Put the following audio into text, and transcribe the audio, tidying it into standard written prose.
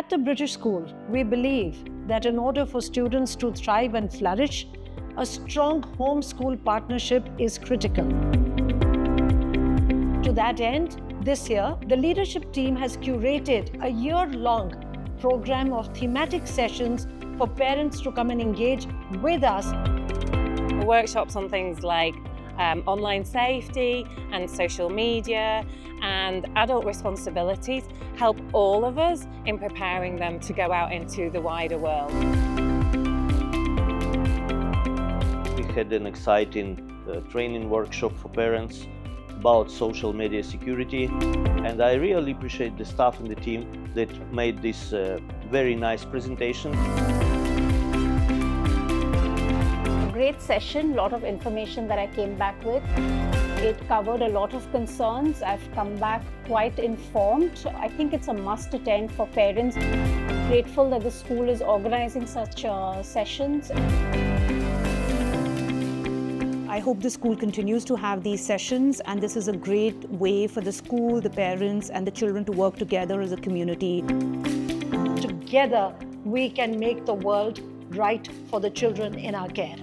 At the British School, we believe that in order for students to thrive and flourish, a strong home-school partnership is critical. To that end, this year, the leadership team has curated a year-long program of thematic sessions for parents to come and engage with us. Workshops on things like online safety and social media and adult responsibilities help all of us in preparing them to go out into the wider world. We had an exciting training workshop for parents about social media security, and I really appreciate the staff and the team that made this very nice presentation. Great session, lot of information that I came back with. It covered a lot of concerns. I've come back quite informed. I think it's a must attend for parents. Grateful that the school is organizing such sessions. I hope the school continues to have these sessions, and this is a great way for the school, the parents, and the children to work together as a community. Together, we can make the world right for the children in our care.